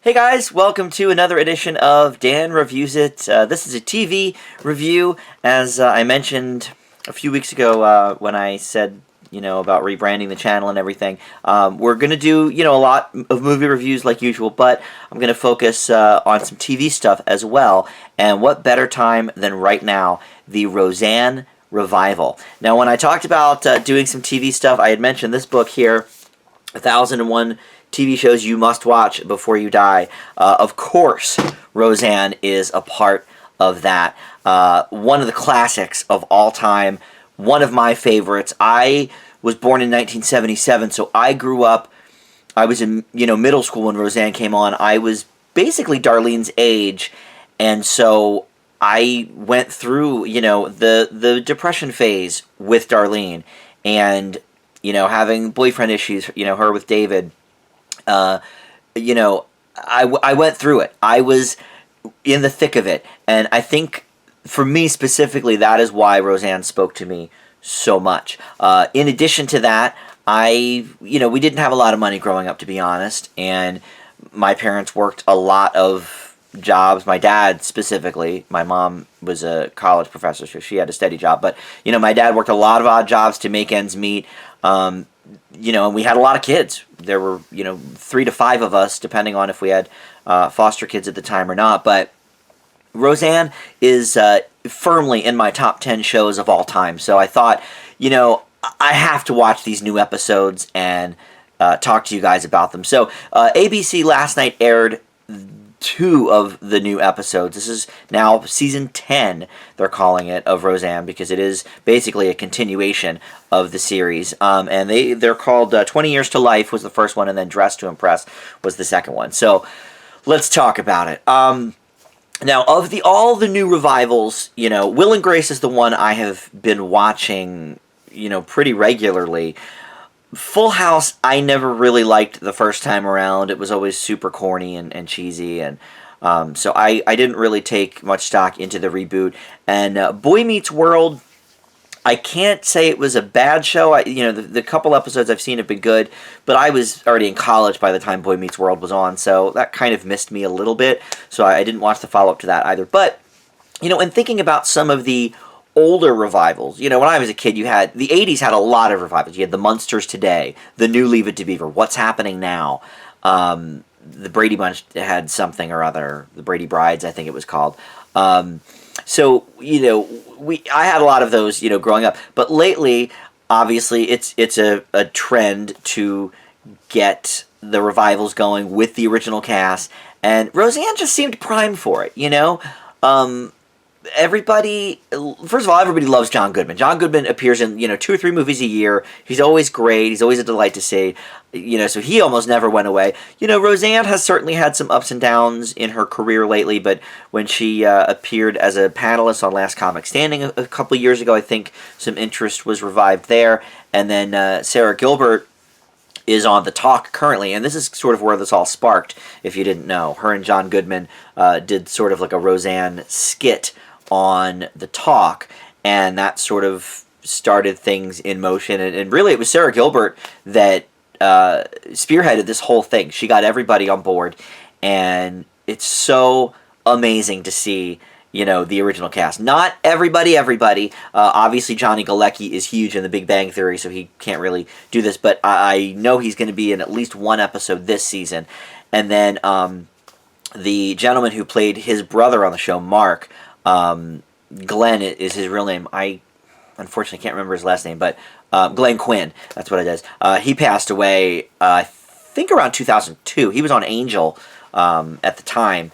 Hey guys, welcome to another edition of Dan Reviews It. This is a TV review, as I mentioned a few weeks ago when I said, about rebranding the channel and everything. We're going to do, a lot of movie reviews like usual, but I'm going to focus on some TV stuff as well. And what better time than right now, the Roseanne revival. Now, when I talked about doing some TV stuff, I had mentioned this book here, 1001 TV shows you must watch before you die. Of course, Roseanne is a part of that. One of the classics of all time. One of my favorites. I was born in 1977, so I grew up. I was in middle school when Roseanne came on. I was basically Darlene's age, and so I went through the depression phase with Darlene, and having boyfriend issues. Her with David. I went through it. I was in the thick of it. And I think, for me specifically, that is why Roseanne spoke to me so much. In addition to that, we didn't have a lot of money growing up, to be honest. And my parents worked a lot of jobs. My dad, specifically. My mom was a college professor, so she had a steady job. But, my dad worked a lot of odd jobs to make ends meet. And we had a lot of kids. There were, 3 to 5 of us, depending on if we had foster kids at the time or not. But Roseanne is firmly in my top 10 shows of all time. So I thought, I have to watch these new episodes and talk to you guys about them. So ABC last night aired 2 of the new episodes. This is now season 10, they're calling it, of Roseanne, because it is basically a continuation of the series. And they're called 20 Years to Life was the first one, and then Dress to Impress was the second one. So let's talk about it. Now, of all the new revivals, Will and Grace is the one I have been watching, pretty regularly. Full House, I never really liked the first time around. It was always super corny and cheesy, and so I didn't really take much stock into the reboot. And Boy Meets World, I can't say it was a bad show. The couple episodes I've seen have been good, but I was already in college by the time Boy Meets World was on, so that kind of missed me a little bit, so I didn't watch the follow-up to that either. But, in thinking about some of the older revivals. When I was a kid, the 80s had a lot of revivals. You had the Munsters Today, the new Leave It to Beaver, What's Happening Now. The Brady Bunch had something or other, the Brady Brides, I think it was called. So, I had a lot of those, growing up. But lately, obviously, it's a trend to get the revivals going with the original cast. And Roseanne just seemed primed for it, everybody, first of all, everybody loves John Goodman. John Goodman appears in, 2 or 3 movies a year. He's always great. He's always a delight to see. So he almost never went away. Roseanne has certainly had some ups and downs in her career lately, but when she appeared as a panelist on Last Comic Standing a couple of years ago, I think some interest was revived there. And then Sarah Gilbert is on The Talk currently, and this is sort of where this all sparked, if you didn't know. Her and John Goodman did sort of like a Roseanne skit on The Talk, and that sort of started things in motion. And really, it was Sarah Gilbert that spearheaded this whole thing. She got everybody on board, and it's so amazing to see, the original cast. Not everybody. Obviously, Johnny Galecki is huge in The Big Bang Theory, so he can't really do this, but I know he's going to be in at least one episode this season. And then the gentleman who played his brother on the show, Mark, Glenn is his real name. I unfortunately can't remember his last name, but Glenn Quinn, that's what it is. He passed away, I think around 2002. He was on Angel at the time,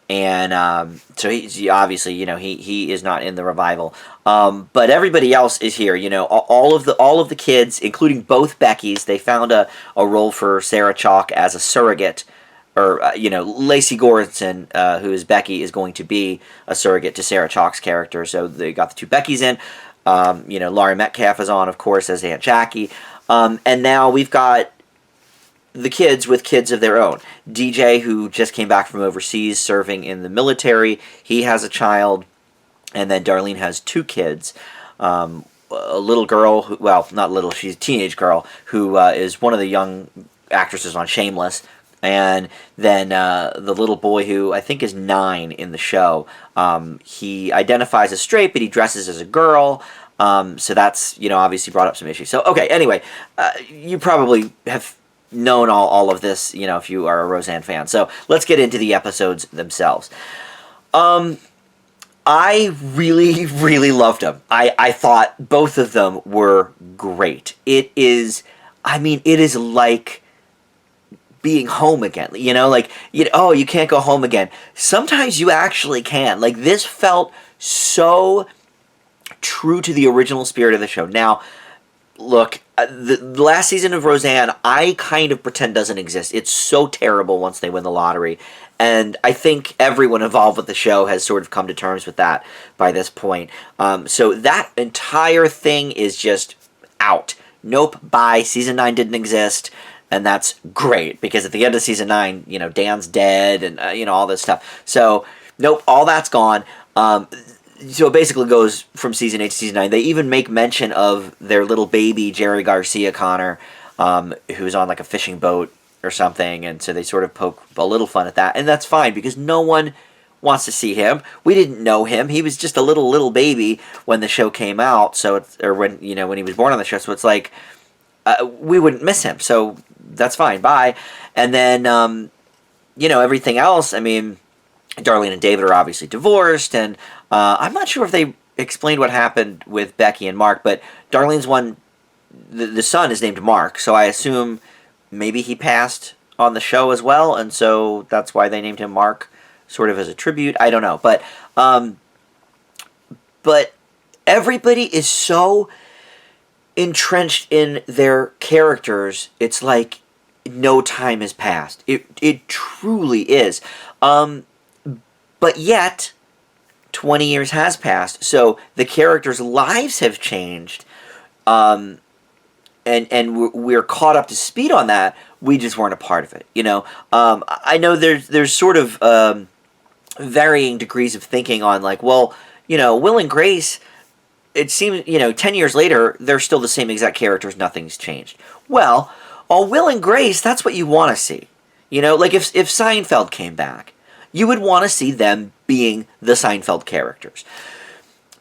and so he's obviously, he is not in the revival. But everybody else is here. All of the kids, including both Beckys. They found a role for Sarah Chalke as a surrogate. Or, Lacey Goranson, who is Becky, is going to be a surrogate to Sarah Chalke's character. So they got the 2 Beckys in. Laurie Metcalf is on, of course, as Aunt Jackie. And now we've got the kids with kids of their own. DJ, who just came back from overseas serving in the military, he has a child. And then Darlene has 2 kids. A little girl, not little, she's a teenage girl, who is one of the young actresses on Shameless. And then the little boy, who I think is 9 in the show, he identifies as straight, but he dresses as a girl. So that's, obviously brought up some issues. So, okay, anyway, you probably have known all of this, if you are a Roseanne fan. So let's get into the episodes themselves. I really, really loved them. I thought both of them were great. It is like being home again. Oh, you can't go home again. Sometimes you actually can. Like, this felt so true to the original spirit of the show. Now, look, the last season of Roseanne, I kind of pretend doesn't exist. It's so terrible once they win the lottery. And I think everyone involved with the show has sort of come to terms with that by this point. So that entire thing is just out. Nope, bye. Season 9 didn't exist. And that's great, because at the end of season 9, Dan's dead and, all this stuff. So, nope, all that's gone. So it basically goes from season 8 to season 9. They even make mention of their little baby, Jerry Garcia Connor, who's on like a fishing boat or something. And so they sort of poke a little fun at that. And that's fine, because no one wants to see him. We didn't know him. He was just a little baby when the show came out. So when he was born on the show. So it's like, we wouldn't miss him. So that's fine. Bye. And then, everything else, Darlene and David are obviously divorced, and I'm not sure if they explained what happened with Becky and Mark, but Darlene's the son is named Mark, so I assume maybe he passed on the show as well, and so that's why they named him Mark, sort of as a tribute. I don't know, but everybody is so entrenched in their characters. It's like no time has passed. It truly is. But yet, 20 years has passed, so the characters' lives have changed, and we're caught up to speed on that. We just weren't a part of it, I know there's sort of varying degrees of thinking on, like, well, Will and Grace, it seems, 10 years later, they're still the same exact characters, nothing's changed. Well, Will and Grace, that's what you want to see. Like if Seinfeld came back, you would want to see them being the Seinfeld characters.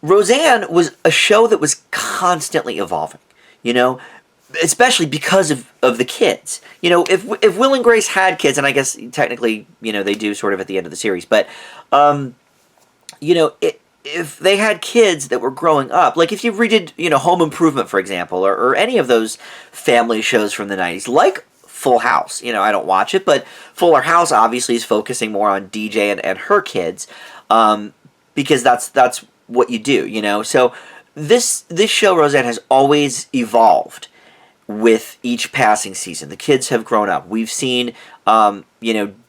Roseanne was a show that was constantly evolving, especially because of the kids. If Will and Grace had kids, and I guess technically, they do sort of at the end of the series, but, if they had kids that were growing up, like if you redid, Home Improvement, for example, or any of those family shows from the 90s, like Full House. I don't watch it, but Fuller House obviously is focusing more on DJ and her kids, because that's what you do, So this show, Roseanne, has always evolved with each passing season. The kids have grown up. We've seen,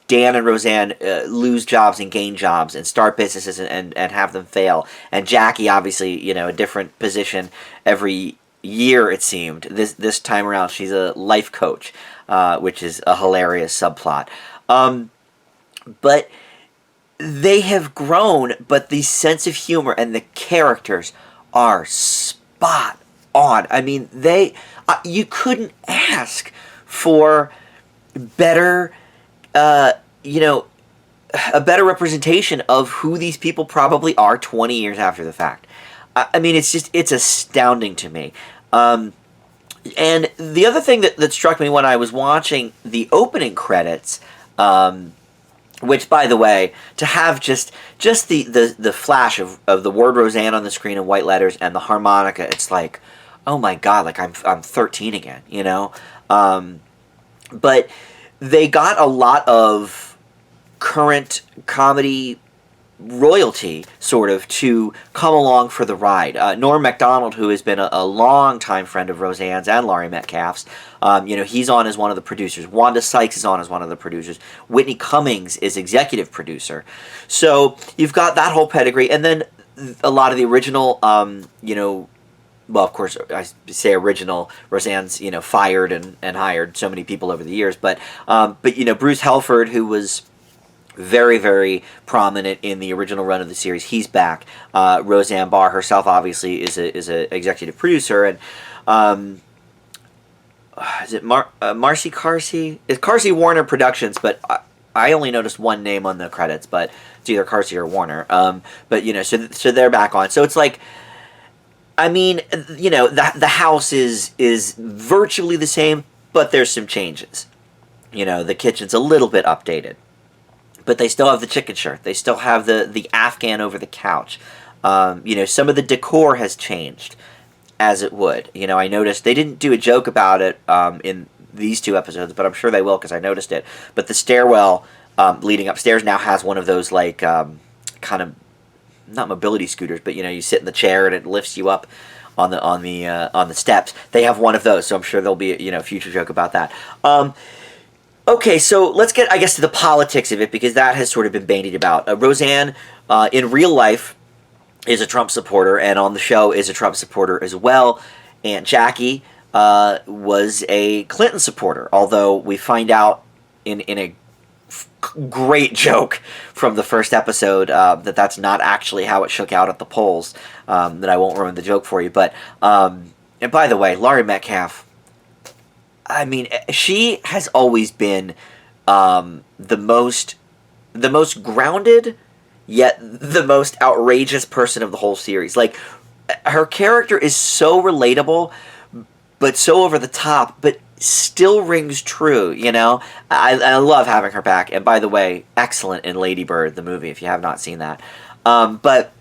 Dan and Roseanne lose jobs and gain jobs and start businesses and have them fail. And Jackie, obviously, a different position every year, it seemed. This time around, she's a life coach, which is a hilarious subplot. But they have grown, but the sense of humor and the characters are spot on. You couldn't ask for better, a better representation of who these people probably are 20 years after the fact. It's astounding to me. And the other thing that struck me when I was watching the opening credits, which, by the way, to have just the flash of the word Roseanne on the screen in white letters and the harmonica, it's like, oh my God, like I'm 13 again, But they got a lot of current comedy royalty, sort of, to come along for the ride. Norm Macdonald, who has been a long-time friend of Roseanne's and Laurie Metcalf's, he's on as one of the producers. Wanda Sykes is on as one of the producers. Whitney Cummings is executive producer. So you've got that whole pedigree, and then a lot of the original, well, of course, I say original. Roseanne's, fired and hired so many people over the years, but Bruce Helford, who was very, very prominent in the original run of the series, he's back. Roseanne Barr herself, obviously, is a executive producer, and is it Marcy Carsey? It's Carsey Warner Productions, but I only noticed one name on the credits, but it's either Carsey or Warner. But so they're back on. So it's like, I mean, the house is virtually the same, but there's some changes. The kitchen's a little bit updated, but they still have the chicken shirt. They still have the Afghan over the couch. Some of the decor has changed, as it would. I noticed they didn't do a joke about it in these 2 episodes, but I'm sure they will because I noticed it. But the stairwell leading upstairs now has one of those like kind of not mobility scooters, but you sit in the chair and it lifts you up on the steps. They have one of those, so I'm sure there'll be a future joke about that. Okay, so let's get, I guess, to the politics of it, because that has sort of been bandied about. Roseanne, in real life, is a Trump supporter, and on the show is a Trump supporter as well. Aunt Jackie was a Clinton supporter, although we find out in a great joke from the first episode that's not actually how it shook out at the polls, that I won't ruin the joke for you. But, and by the way, Laurie Metcalf, I mean, she has always been the most grounded, yet the most outrageous person of the whole series. Like, her character is so relatable, but so over the top, but still rings true, I love having her back. And by the way, excellent in Lady Bird, the movie, if you have not seen that. But,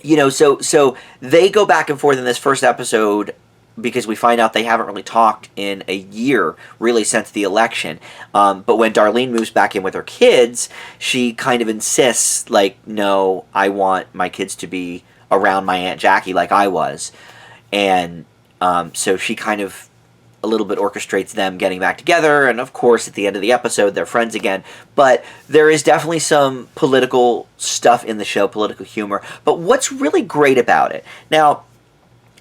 so they go back and forth in this first episode, because we find out they haven't really talked in a year, really, since the election. But when Darlene moves back in with her kids, she kind of insists, like, no, I want my kids to be around my Aunt Jackie like I was. And so she kind of a little bit orchestrates them getting back together. And of course, at the end of the episode, they're friends again. But there is definitely some political stuff in the show, political humor. But what's really great about it... Now,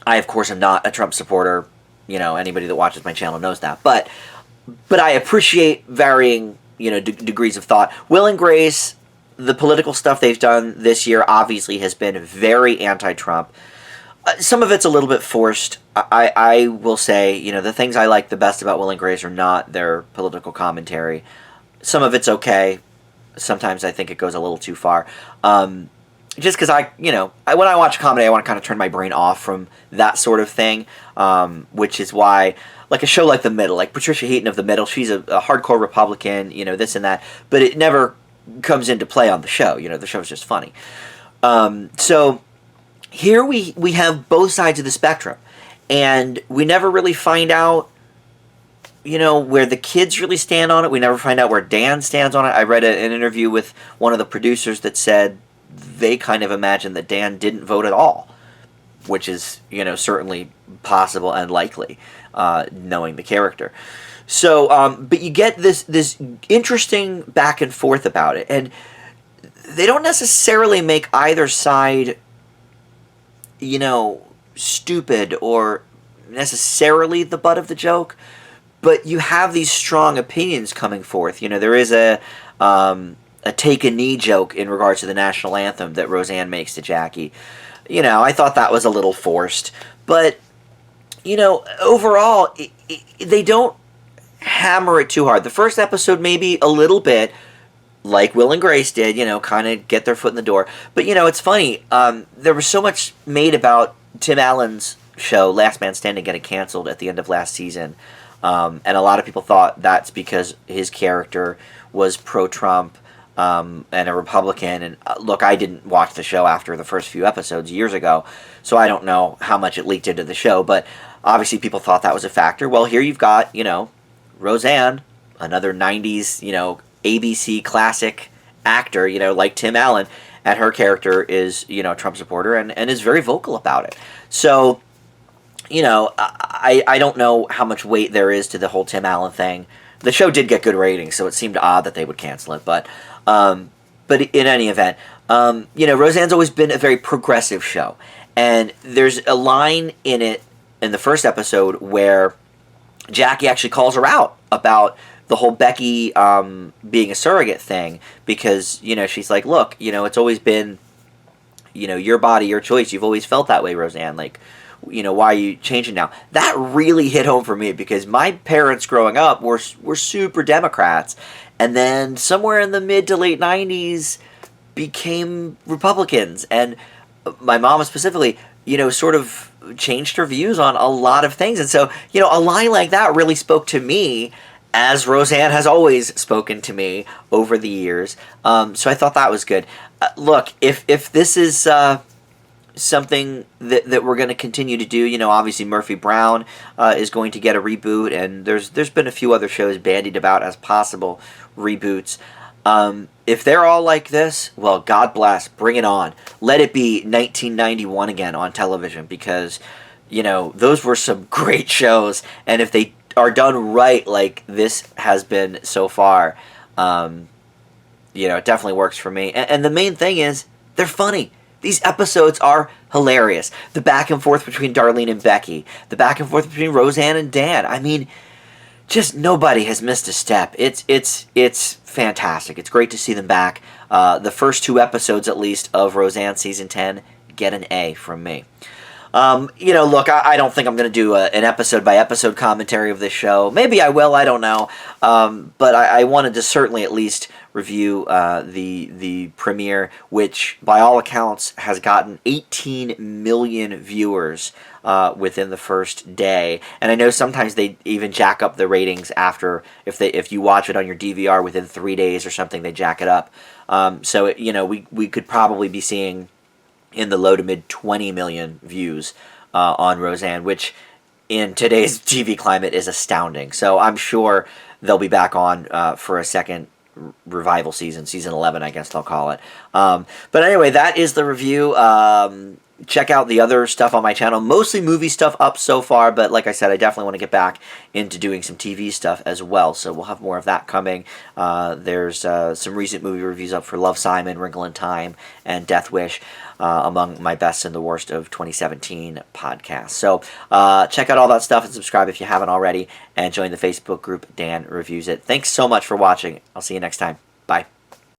I, of course, am not a Trump supporter. Anybody that watches my channel knows that. But I appreciate varying, degrees of thought. Will and Grace, the political stuff they've done this year obviously has been very anti-Trump. Some of it's a little bit forced. I will say, the things I like the best about Will and Grace are not their political commentary. Some of it's okay. Sometimes I think it goes a little too far. Just because when I watch comedy, I want to kind of turn my brain off from that sort of thing, which is why, like a show like The Middle, like Patricia Heaton of The Middle, she's a hardcore Republican, this and that, but it never comes into play on the show. The show's just funny. So here we have both sides of the spectrum, and we never really find out, where the kids really stand on it. We never find out where Dan stands on it. I read an interview with one of the producers that said they kind of imagine that Dan didn't vote at all, which is, certainly possible and likely, knowing the character. So, but you get this interesting back and forth about it, and they don't necessarily make either side, stupid or necessarily the butt of the joke, but you have these strong opinions coming forth. There is a take a knee joke in regards to the national anthem that Roseanne makes to Jackie. I thought that was a little forced, but overall they don't hammer it too hard. The first episode maybe a little bit, like Will and Grace did, kind of get their foot in the door. But it's funny, there was so much made about Tim Allen's show Last Man Standing getting canceled at the end of last season, and a lot of people thought that's because his character was pro-Trump and a Republican. And look, I didn't watch the show after the first few episodes years ago, so I don't know how much it leaked into the show, but obviously people thought that was a factor. Well, here you've got, Roseanne, another 90s, ABC classic actor, like Tim Allen, and her character is, a Trump supporter and is very vocal about it. So, I don't know how much weight there is to the whole Tim Allen thing. The show did get good ratings, so it seemed odd that they would cancel it. But in any event, Roseanne's always been a very progressive show. And there's a line in it, in the first episode, where Jackie actually calls her out about the whole Becky being a surrogate thing. Because, she's like, look, it's always been, your body, your choice. You've always felt that way, Roseanne. Like, why are you changing now? That really hit home for me because my parents growing up were super Democrats, and then somewhere in the mid to late 90s became Republicans, and my mom specifically, sort of changed her views on a lot of things. And so, a line like that really spoke to me, as Roseanne has always spoken to me over the years. So I thought that was good. Look, if this is something that we're going to continue to do, obviously Murphy Brown is going to get a reboot, and there's been a few other shows bandied about as possible reboots. If they're all like this, well, God bless, bring it on. Let it be 1991 again on television, because those were some great shows, and if they are done right like this has been so far, it definitely works for me. And the main thing is, they're funny. These episodes are hilarious. The back and forth between Darlene and Becky, the back and forth between Roseanne and Dan. I mean, just nobody has missed a step. It's fantastic. It's great to see them back. The first 2 episodes, at least, of Roseanne season 10 get an A from me. Look, I don't think I'm going to do an episode-by-episode commentary of this show. Maybe I will, I don't know. But I wanted to certainly at least review the premiere, which, by all accounts, has gotten 18 million viewers within the first day. And I know sometimes they even jack up the ratings after, if you watch it on your DVR within 3 days or something, they jack it up. So, we could probably be seeing in the low to mid 20 million views on Roseanne, which in today's TV climate is astounding. So I'm sure they'll be back on for a second revival season 11, I guess they'll call it. But anyway, that is the review. Check out the other stuff on my channel. Mostly movie stuff up so far, but like I said, I definitely want to get back into doing some TV stuff as well, so we'll have more of that coming. There's some recent movie reviews up for Love, Simon, Wrinkle in Time, and Death Wish, among my best and the worst of 2017 podcasts. So check out all that stuff and subscribe if you haven't already, and join the Facebook group Dan Reviews It. Thanks so much for watching. I'll see you next time. Bye.